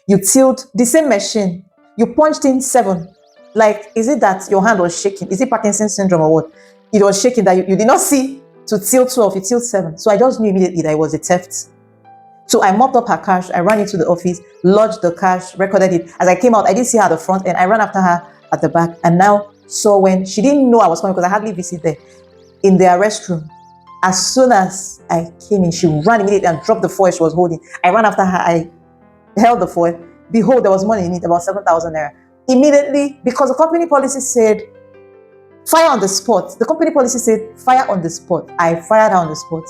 You tilt the same machine. You punched in 7. Like, is it that your hand was shaking? Is it Parkinson's syndrome or what? It was shaking that you did not see to tilt 12, you tilt 7. So I just knew immediately that it was a theft. So I mopped up her cash. I ran into the office, lodged the cash, recorded it. As I came out, I didn't see her at the front end. I ran after her at the back, and now saw when she didn't know I was coming because I hardly visited there, in their restroom. As soon as I came in, she ran immediately and dropped the foil she was holding. I ran after her. I held the foil. Behold, there was money in it, about 7,000 naira. Immediately, because the company policy said fire on the spot. The company policy said fire on the spot. I fired her on the spot.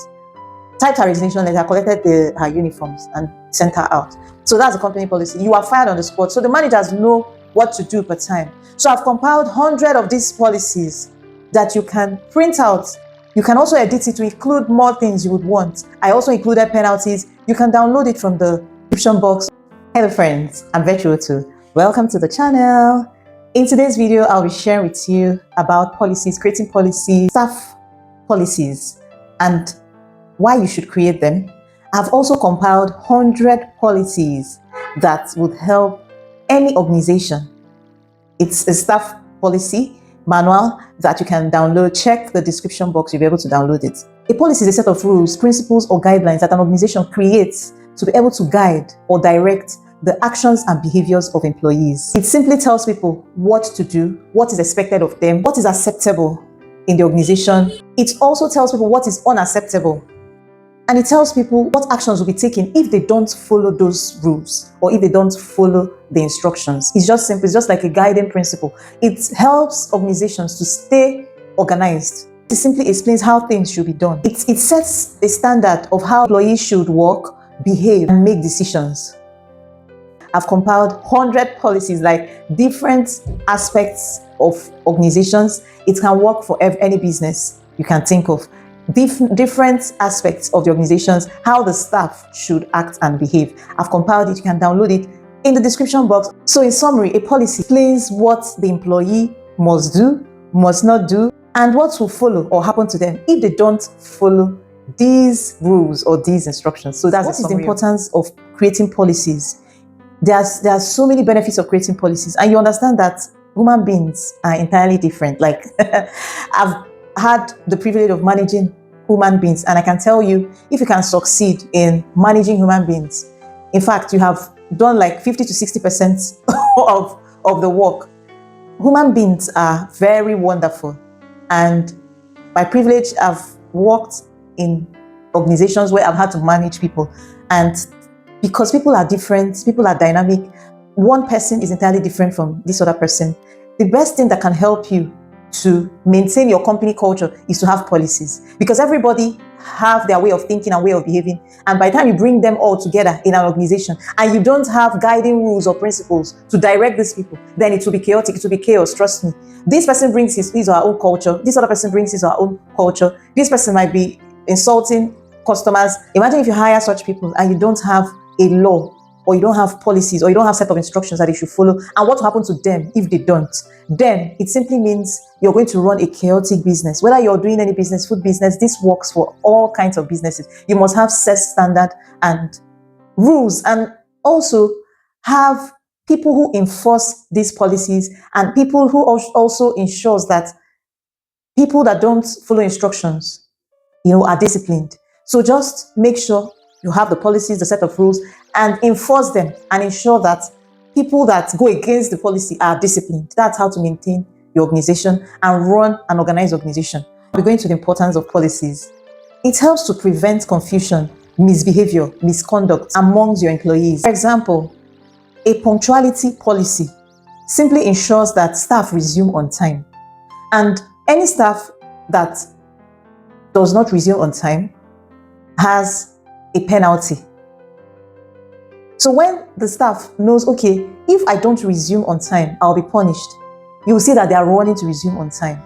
Typed her resignation letter, collected her uniforms, and sent her out. So that's the company policy. You are fired on the spot. So the managers know what to do per time. So I've compiled 100 of these policies that you can print out. You can also edit it to include more things you would want. I also included penalties. You can download it from the description box. Hello friends, I'm Virtual2. Welcome to the channel. In today's video, I'll be sharing with you about policies, creating policies, staff policies, and why you should create them. I've also compiled 100 policies that would help any organization. It's a staff policy manual that you can download. Check the description box, you'll be able to download it. A policy is a set of rules, principles, or guidelines that an organization creates to be able to guide or direct the actions and behaviors of employees. It simply tells people what to do, what is expected of them, what is acceptable in the organization. It also tells people what is unacceptable. And it tells people what actions will be taken if they don't follow those rules or if they don't follow the instructions. It's just simple. It's just like a guiding principle. It helps organizations to stay organized. It simply explains how things should be done. It sets a standard of how employees should work, behave, and make decisions. I've compiled 100 policies, like different aspects of organizations. It can work for any business you can think of. Different aspects of the organizations, how the staff should act and behave. I've compiled it. You can download it in the description box. So in summary, a policy explains what the employee must do, must not do, and what will follow or happen to them if they don't follow these rules or these instructions. So that's the importance of creating policies. There are so many benefits of creating policies, and you understand that human beings are entirely different. Like I've had the privilege of managing human beings, and I can tell you, if you can succeed in managing human beings, in fact, you have done like 50 to 60% of the work. Human beings are very wonderful, and by privilege, I've worked in organizations where I've had to manage people, and because people are different, people are dynamic, one person is entirely different from this other person. The best thing that can help you to maintain your company culture is to have policies, because everybody have their way of thinking and way of behaving, and by the time you bring them all together in an organization and you don't have guiding rules or principles to direct these people, then it will be chaotic, it will be chaos. Trust me. This person brings his or her own culture, this other person brings his or her own culture, this person might be insulting customers. Imagine if you hire such people and you don't have a law, or you don't have policies, or you don't have set of instructions that they should follow, and what will happen to them if they don't? Then it simply means you're going to run a chaotic business. Whether you're doing any business, food business, this works for all kinds of businesses. You must have set standard and rules, and also have people who enforce these policies, and people who also ensures that people that don't follow instructions, are disciplined. So just make sure you have the policies, the set of rules, and enforce them, and ensure that people that go against the policy are disciplined. That's how to maintain your organization and run an organized organization. We're going to the importance of policies. It helps to prevent confusion, misbehavior, misconduct amongst your employees. For example, a punctuality policy simply ensures that staff resume on time, and any staff that does not resume on time has a penalty. So when the staff knows, okay, if I don't resume on time, I'll be punished, you will see that they are running to resume on time.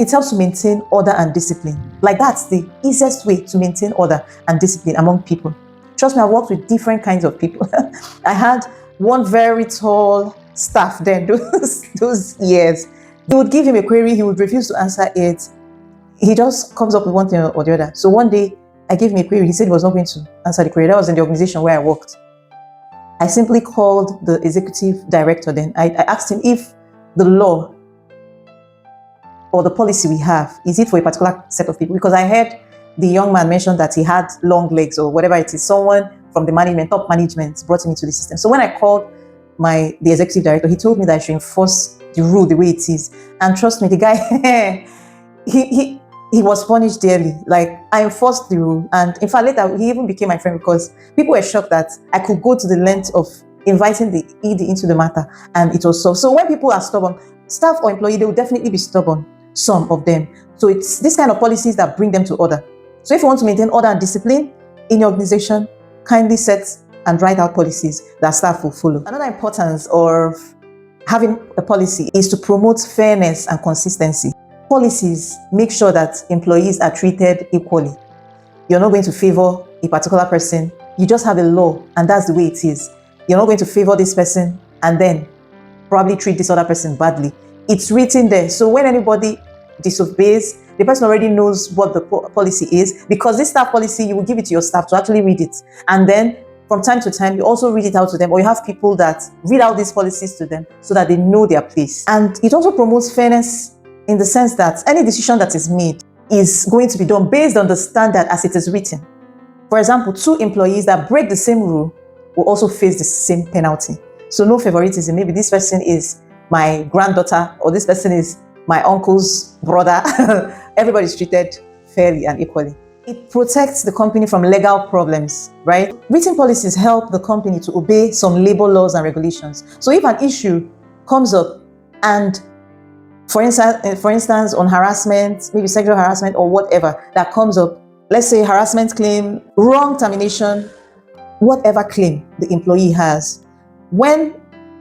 It helps to maintain order and discipline. Like, that's the easiest way to maintain order and discipline among people. Trust me, I've worked with different kinds of people. I had one very tall staff then, those years. They would give him a query, he would refuse to answer it. He just comes up with one thing or the other. So one day, I gave him a query. He said he was not going to answer the query. That was in the organization where I worked. I simply called the executive director then. I asked him if the law or the policy we have, is it for a particular set of people? Because I heard the young man mention that he had long legs or whatever it is. Someone from the management, top management, brought him into the system. So when I called the executive director, he told me that I should enforce the rule the way it is. And trust me, the guy, he was punished dearly. Like, I enforced the rule. And in fact, later, he even became my friend because people were shocked that I could go to the length of inviting the ED into the matter, and it was solved. So when people are stubborn, staff or employee, they will definitely be stubborn, some of them. So it's this kind of policies that bring them to order. So if you want to maintain order and discipline in your organization, kindly set and write out policies that staff will follow. Another importance of having a policy is to promote fairness and consistency. Policies make sure that employees are treated equally. You're not going to favor a particular person. You just have a law, and that's the way it is. You're not going to favor this person and then probably treat this other person badly. It's written there. So when anybody disobeys, the person already knows what the policy is, because this staff policy, you will give it to your staff to actually read it. And then from time to time, you also read it out to them, or you have people that read out these policies to them so that they know their place. And it also promotes fairness in the sense that any decision that is made is going to be done based on the standard as it is written. For example, 2 employees that break the same rule will also face the same penalty. So no favoritism. Maybe this person is my granddaughter, or this person is my uncle's brother. Everybody's treated fairly and equally. It protects the company from legal problems, right? Written policies help the company to obey some labor laws and regulations. So if an issue comes up, and for instance, on harassment, maybe sexual harassment or whatever that comes up, let's say harassment claim, wrong termination, whatever claim the employee has, when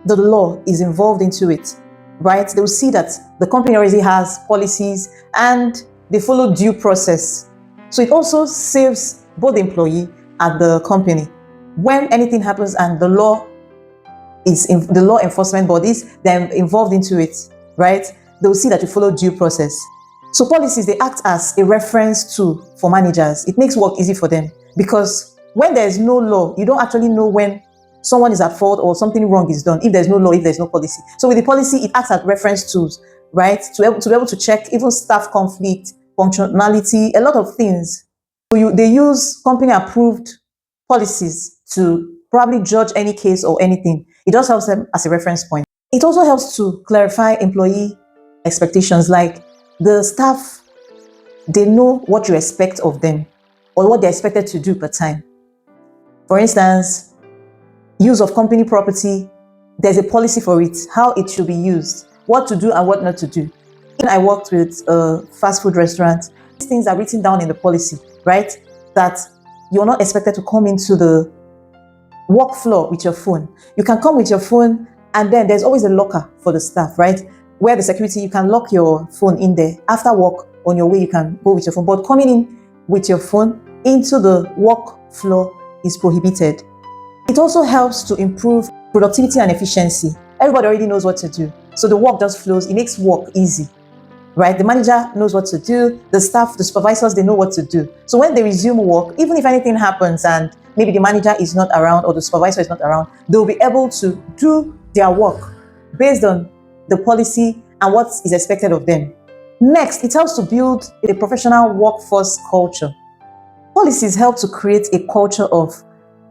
the law is involved into it, right, they will see that the company already has policies and they follow due process. So it also saves both the employee and the company. When anything happens and the law enforcement bodies, they're involved into it, right, they will see that you follow due process. So policies, they act as a reference tool for managers. It makes work easy for them, because when there's no law, you don't actually know when someone is at fault or something wrong is done, if there's no law, if there's no policy. So with the policy, it acts as reference tools, right, to be able to check even staff conflict, functionality, a lot of things. So they use company-approved policies to probably judge any case or anything. It just helps them as a reference point. It also helps to clarify employee expectations, like the staff, they know what you expect of them or what they're expected to do per time. For instance, use of company property, there's a policy for it, how it should be used, what to do and what not to do. When I worked with a fast food restaurant, these things are written down in the policy, right? That you're not expected to come into the work floor with your phone. You can come with your phone, and then there's always a locker for the staff, right? Where the security, you can lock your phone in there. After work, on your way, you can go with your phone. But coming in with your phone into the work floor is prohibited. It also helps to improve productivity and efficiency. Everybody already knows what to do. So the work just flows. It makes work easy, right? The manager knows what to do. The staff, the supervisors, they know what to do. So when they resume work, even if anything happens and maybe the manager is not around or the supervisor is not around, they'll be able to do their work based on the policy and what is expected of them. Next, it helps to build a professional workforce culture. Policies help to create a culture of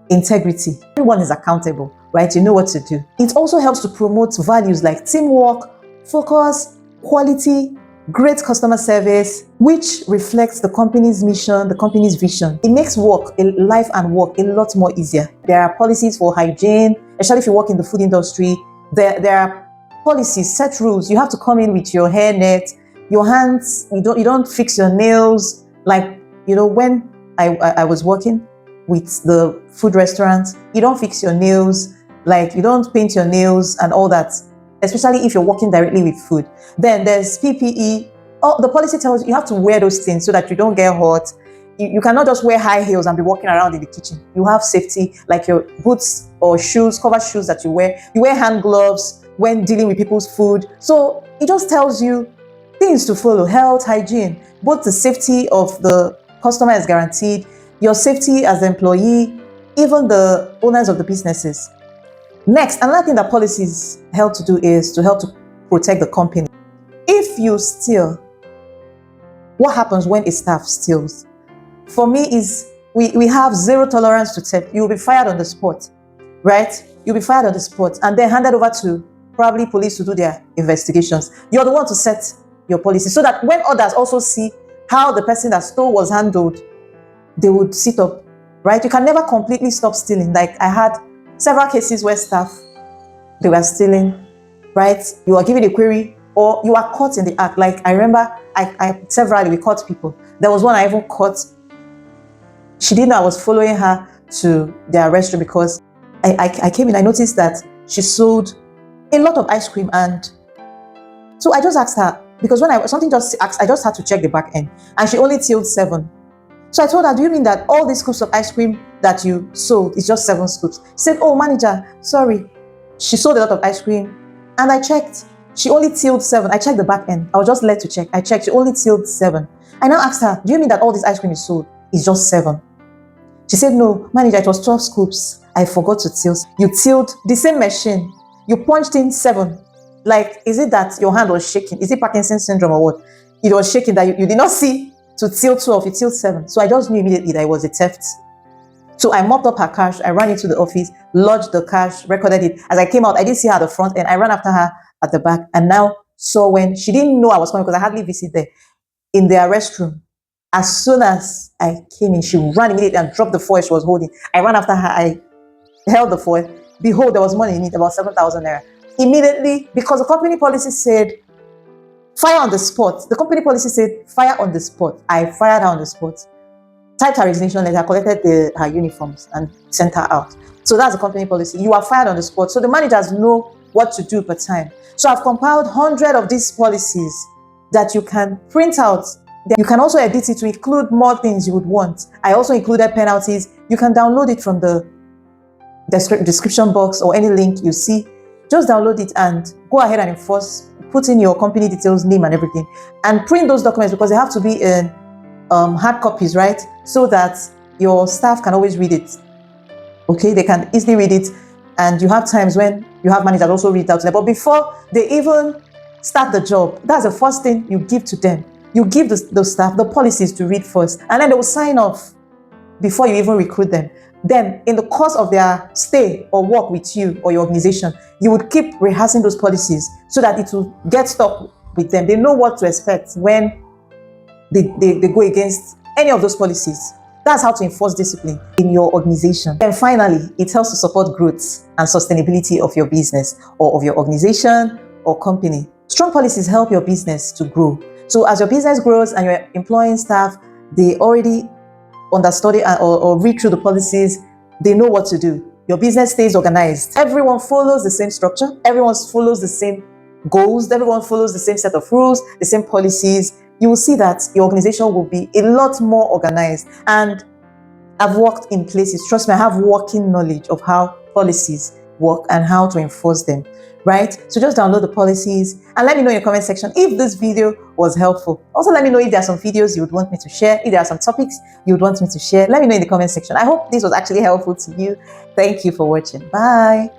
integrity. Everyone is accountable, right? You know what to do. It also helps to promote values like teamwork, focus, quality, great customer service, which reflects the company's mission, the company's vision. It makes life and work a lot more easier. There are policies for hygiene, especially if you work in the food industry. There are policies, set rules. You have to come in with your hairnet, your hands, you don't fix your nails. Like, when I was working with the food restaurant, you don't fix your nails, like you don't paint your nails and all that, especially if you're working directly with food. Then there's PPE. Oh, the policy tells you have to wear those things so that you don't get hot. You cannot just wear high heels and be walking around in the kitchen. You have safety, like your boots or shoes, cover shoes that you wear. You wear hand gloves when dealing with people's food. So it just tells you things to follow: health, hygiene. Both the safety of the customer is guaranteed, your safety as the employee, even the owners of the businesses. Next, another thing that policies help to do is to help to protect the company. If you steal, what happens when a staff steals? For me, is we have zero tolerance to theft. You will be fired on the spot, right? You'll be fired on the spot and then handed over to probably police to do their investigations. You're the one to set your policy so that when others also see how the person that stole was handled, they would sit up, right? You can never completely stop stealing. Like I had several cases where staff, they were stealing, right? You are given a query or you are caught in the act. Like I remember severally we caught people. There was one I even caught. She didn't know I was following her to their restroom because I came in, I noticed that she sold a lot of ice cream, and so I just asked her, because when I just had to check the back end and she only tilled 7. So I told her, do you mean that all these scoops of ice cream that you sold is just 7 scoops? She said, oh manager, sorry. She sold a lot of ice cream and I checked. She only tilled 7. I checked the back end. I was just led to check. I checked. She only tilled 7. I now asked her, do you mean that all this ice cream you sold is just 7? She said, no, manager, it was 12 scoops. I forgot to till. You tilled the same machine. You punched in 7. Like, is it that your hand was shaking? Is it Parkinson's syndrome or what? It was shaking that you did not see to till 12, you tilled 7. So I just knew immediately that it was a theft. So I mopped up her cash. I ran into the office, lodged the cash, recorded it. As I came out, I didn't see her at the front end. I ran after her at the back and now saw when she didn't know I was coming because I hardly visited there in their restroom. As soon as I came in, she ran immediately and dropped the foil she was holding. I ran after her. I held the foil. Behold, there was money in it, about 7,000 naira. Immediately, because the company policy said, fire on the spot. The company policy said, fire on the spot. I fired her on the spot. Typed her resignation letter, collected her uniforms and sent her out. So that's the company policy. You are fired on the spot. So the managers know what to do per time. So I've compiled 100 of these policies that you can print out. You can also edit it to include more things you would want. I also included penalties. You can download it from the description box or any link you see. Just download it and go ahead and enforce, put in your company details, name and everything, and print those documents because they have to be in hard copies, right? So that your staff can always read it. Okay, they can easily read it, and you have times when you have managers also read it out to them. But before they even start the job, that's the first thing you give to them. You give the staff the policies to read first, and then they will sign off before you even recruit them. Then, in the course of their stay or work with you or your organization, you would keep rehearsing those policies so that it will get stuck with them. They know what to expect when they go against any of those policies. That's how to enforce discipline in your organization. And finally, it helps to support growth and sustainability of your business or of your organization or company. Strong policies help your business to grow. So as your business grows and you're employing staff, they already understudy or read through the policies, they know what to do. Your business stays organized. Everyone follows the same structure. Everyone follows the same goals. Everyone follows the same set of rules, the same policies. You will see that your organization will be a lot more organized. And I've worked in places, trust me, I have working knowledge of how policies work and how to enforce them, right? So just download the policies and let me know in the comment section if this video was helpful. Also, let me know if there are some videos you would want me to share, if there are some topics you would want me to share. Let me know in the comment section. I hope this was actually helpful to you. Thank you for watching. Bye.